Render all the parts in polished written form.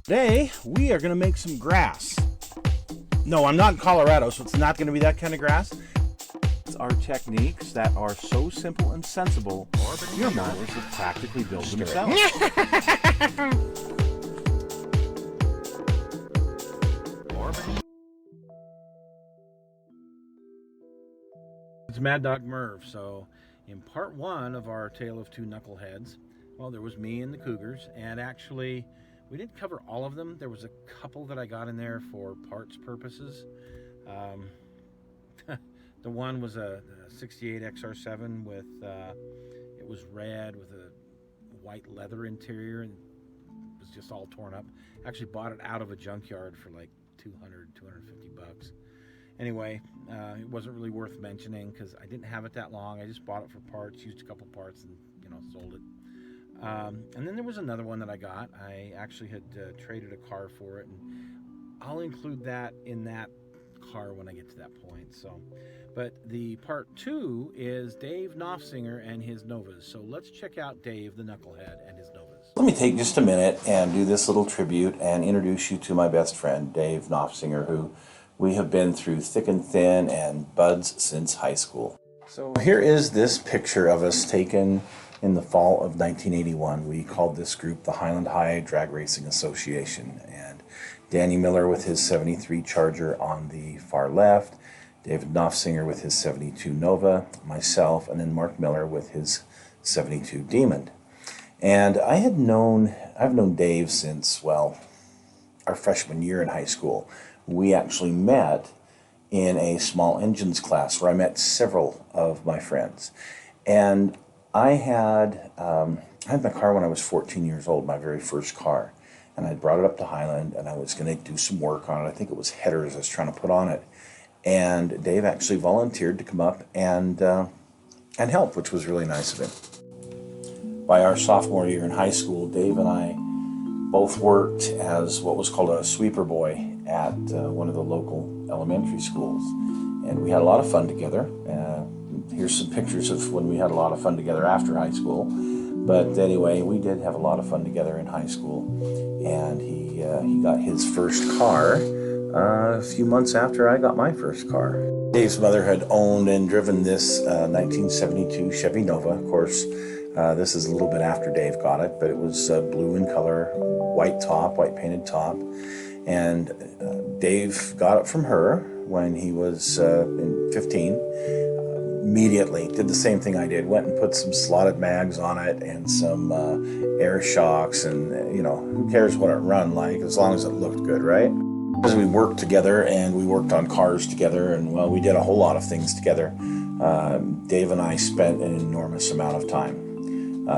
Today, we are going to make some grass. No, I'm not in Colorado, so it's not going to be that kind of grass. It's our techniques that are so simple and sensible, your mothers have practically built themselves. It's Mad Dog Merv. So, in part one of our Tale of Two Knuckleheads, well, there was me and the Cougars, and actually, we didn't cover all of them. There was a couple that I got in there for parts purposes. The one was a 68 XR7 with, it was red with a white leather interior and it was just all torn up. Actually bought it out of a junkyard for like 250 bucks. Anyway, it wasn't really worth mentioning because I didn't have it that long. I just bought it for parts, used a couple parts, and sold it. And then there was another one that I got. I actually had traded a car for it, and I'll include that in that car when I get to that point. So, but the part two is Dave Knopfsinger and his Novas. So let's check out Dave the Knucklehead and his Novas. Let me take just a minute and do this little tribute and introduce you to my best friend, Dave Knopfsinger, who we have been through thick and thin and buds since high school. So here is this picture of us taken in the fall of 1981. We called this group the Highland High Drag Racing Association. And Danny Miller with his 73 Charger on the far left, David Knopfsinger with his 72 Nova, myself, and then Mark Miller with his 72 Demon. And I've known Dave since, well, our freshman year in high school. We actually met in a small engines class where I met several of my friends. And I had my car when I was 14 years old, my very first car. And I brought it up to Highland, and I was going to do some work on it. I think it was headers I was trying to put on it. And Dave actually volunteered to come up and help, which was really nice of him. By our sophomore year in high school, Dave and I both worked as what was called a sweeper boy at one of the local elementary schools. And we had a lot of fun together. Here's some pictures of when we had a lot of fun together after high school. But anyway, we did have a lot of fun together in high school. And he got his first car a few months after I got my first car. Dave's mother had owned and driven this 1972 Chevy Nova. Of course, this is a little bit after Dave got it, but it was blue in color, white painted top. And Dave got it from her when he was 15. Immediately did the same thing I did, went and put some slotted mags on it and some air shocks, and who cares what it run like as long as it looked good, right? Because we worked together and we worked on cars together, and well, we did a whole lot of things together. Dave and I spent an enormous amount of time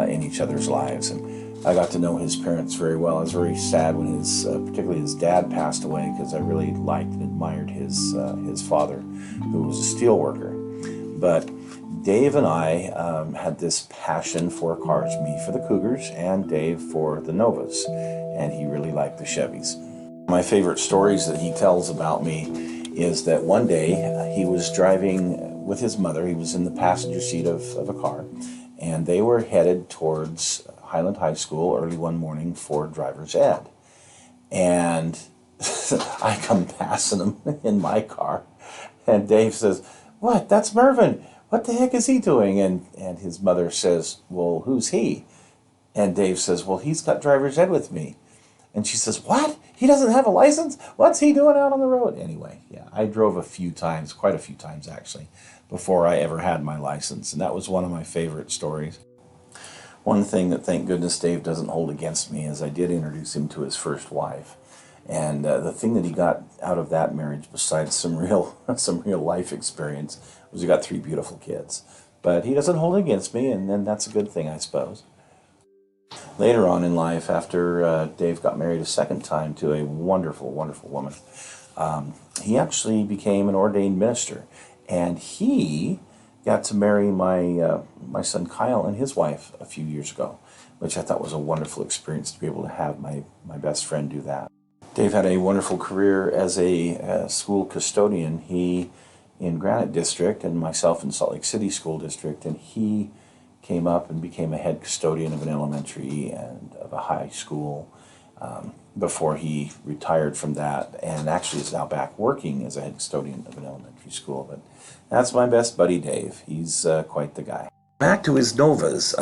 in each other's lives, and I got to know his parents very well. I was very sad when particularly his dad passed away, because I really liked and admired his father, who was a steel worker. But Dave and I had this passion for cars, me for the Cougars and Dave for the Novas, and he really liked the Chevys. My favorite stories that he tells about me is that one day he was driving with his mother. He was in the passenger seat of a car, and they were headed towards Highland High School early one morning for driver's ed. And I come passing him in my car, and Dave says, "What? That's Mervyn. What the heck is he doing?" And his mother says, "Well, who's he?" And Dave says, "Well, he's got driver's ed with me." And she says, "What? He doesn't have a license? What's he doing out on the road?" Anyway, yeah, I drove quite a few times actually, before I ever had my license. And that was one of my favorite stories. One thing that, thank goodness, Dave doesn't hold against me is I did introduce him to his first wife. And the thing that he got out of that marriage, besides some real life experience, was he got 3 beautiful kids. But he doesn't hold against me, and then that's a good thing, I suppose. Later on in life, after Dave got married a second time to a wonderful, wonderful woman, he actually became an ordained minister. And he got to marry my son Kyle and his wife a few years ago, which I thought was a wonderful experience to be able to have my best friend do that. Dave had a wonderful career as a school custodian. He in Granite District and myself in Salt Lake City School District, and he came up and became a head custodian of an elementary and of a high school. before he retired from that, and actually is now back working as a head custodian of an elementary school. But that's my best buddy, Dave. He's quite the guy. Back to his Novas.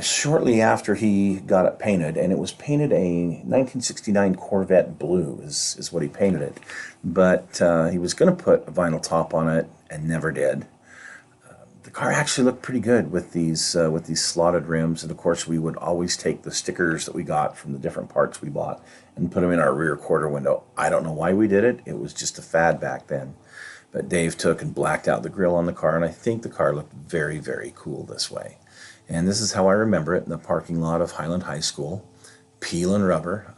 Shortly after he got it painted, and it was painted a 1969 Corvette blue is what he painted it. But he was going to put a vinyl top on it and never did. The car actually looked pretty good with these slotted rims, and of course we would always take the stickers that we got from the different parts we bought and put them in our rear quarter window. I don't know why we did it. It was just a fad back then. But Dave took and blacked out the grill on the car, and I think the car looked very, very cool this way. And this is how I remember it in the parking lot of Highland High School, peeling rubber.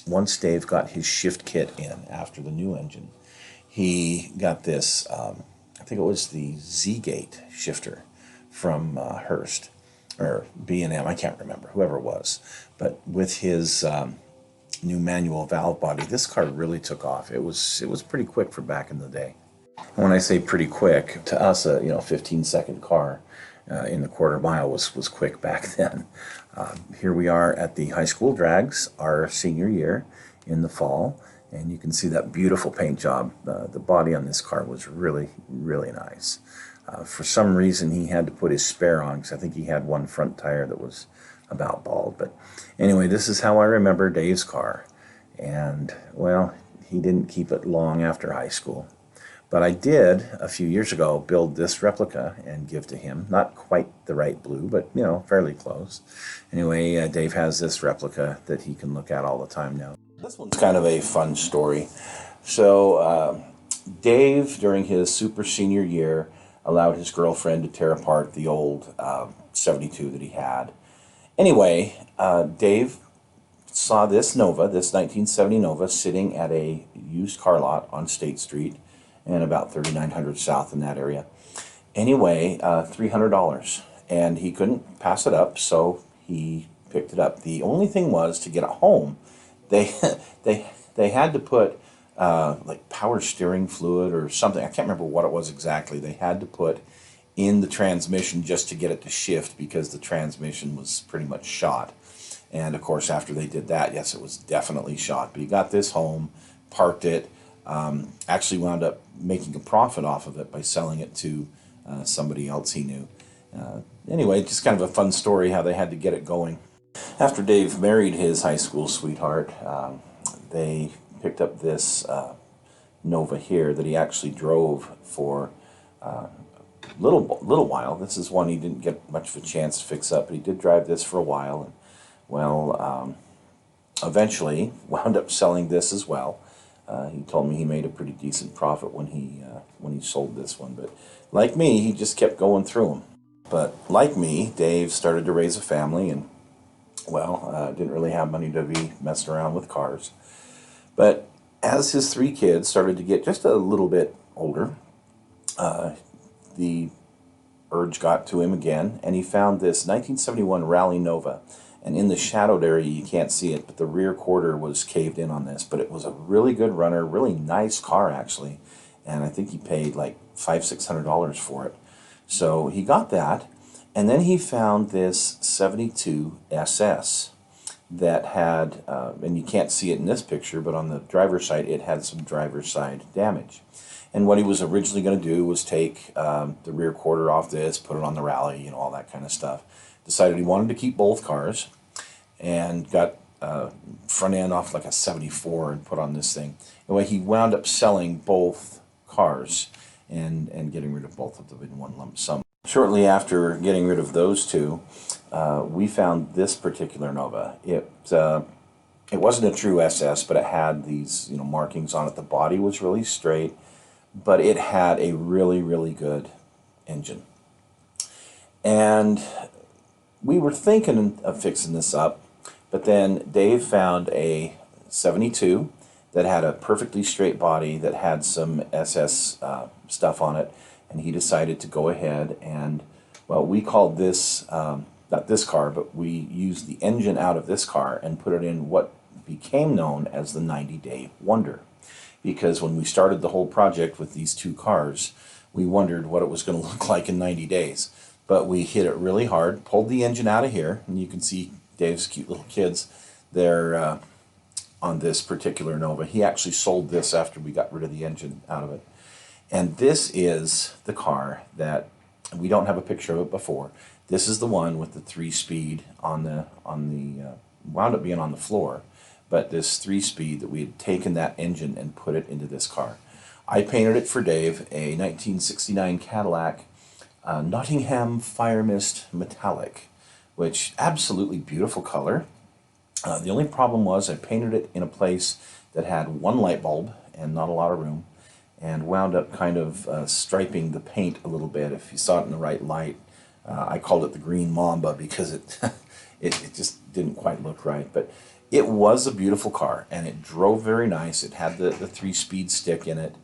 Once Dave got his shift kit in after the new engine, he got this, I think it was the Z-Gate shifter from Hearst, or B&M, I can't remember, whoever it was. But with his new manual valve body, this car really took off. It was pretty quick for back in the day. When I say pretty quick, to us, a 15-second car in the quarter mile was quick back then. Here we are at the high school drags, our senior year in the fall, and you can see that beautiful paint job. The body on this car was really, really nice. For some reason, he had to put his spare on, because I think he had one front tire that was about bald. But anyway, this is how I remember Dave's car. And, well, he didn't keep it long after high school. But I did, a few years ago, build this replica and give to him. Not quite the right blue, but, fairly close. Anyway, Dave has this replica that he can look at all the time now. This one's kind of a fun story. So, Dave, during his super senior year, allowed his girlfriend to tear apart the old 72 that he had. Anyway, Dave saw this Nova, this 1970 Nova, sitting at a used car lot on State Street and about 3900 South in that area. Anyway, $300, and he couldn't pass it up, so he picked it up. The only thing was, to get it home, they had to put like power steering fluid or something. I can't remember what it was exactly. They had to put in the transmission just to get it to shift, because the transmission was pretty much shot. And of course, after they did that, yes, it was definitely shot. But he got this home, parked it, actually wound up making a profit off of it by selling it to somebody else he knew. Anyway, just kind of a fun story how they had to get it going. After Dave married his high school sweetheart, they picked up this Nova here that he actually drove for little while. This is one he didn't get much of a chance to fix up, but he did drive this for a while, and well, eventually wound up selling this as well. He told me he made a pretty decent profit when he sold this one, but like me, he just kept going through them. But like me, Dave started to raise a family, and well, didn't really have money to be messing around with cars. But as his 3 kids started to get just a little bit older, the urge got to him again, and he found this 1971 Rally Nova. And in the shadowed area, you can't see it, but the rear quarter was caved in on this. But it was a really good runner, really nice car, actually. And I think he paid like $500-600 for it. So he got that, and then he found this 72 SS that had, and you can't see it in this picture, but on the driver's side, it had some driver's side damage. And what he was originally going to do was take the rear quarter off this, put it on the Rally, all that kind of stuff. Decided he wanted to keep both cars, and got front end off like a 74 and put on this thing. Anyway, he wound up selling both cars and getting rid of both of them in one lump sum. Shortly after getting rid of those two, we found this particular Nova. It wasn't a true SS, but it had these markings on it. The body was really straight, but it had a really, really good engine. And we were thinking of fixing this up, but then Dave found a 72 that had a perfectly straight body that had some SS stuff on it, and he decided to go ahead and, well, we called this, not this car, but we used the engine out of this car and put it in what became known as the 90-day wonder. Because when we started the whole project with these 2 cars, we wondered what it was going to look like in 90 days. But we hit it really hard, pulled the engine out of here, and you can see Dave's cute little kids. They're on this particular Nova. He actually sold this after we got rid of the engine out of it. And this is the car that, we don't have a picture of it before. This is the one with the 3-speed on the wound up being on the floor, but this 3-speed that we had taken that engine and put it into this car. I painted it for Dave, a 1969 Cadillac Nottingham Fire Mist Metallic, which absolutely beautiful color. The only problem was I painted it in a place that had one light bulb and not a lot of room, and wound up kind of striping the paint a little bit. If you saw it in the right light, I called it the Green Mamba because it it just didn't quite look right. But it was a beautiful car, and it drove very nice. It had the 3-speed stick in it.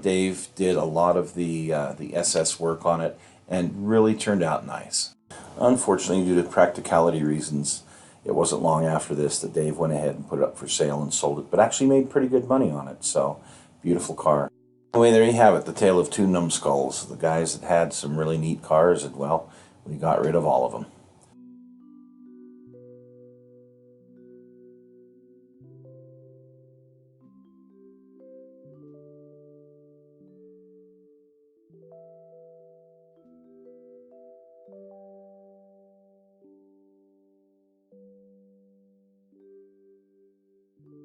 Dave did a lot of the SS work on it, and really turned out nice. Unfortunately, due to practicality reasons, it wasn't long after this that Dave went ahead and put it up for sale and sold it, but actually made pretty good money on it. So, beautiful car. Anyway, there you have it, the Tale of Two Numbskulls. The guys that had some really neat cars, and well, we got rid of all of them.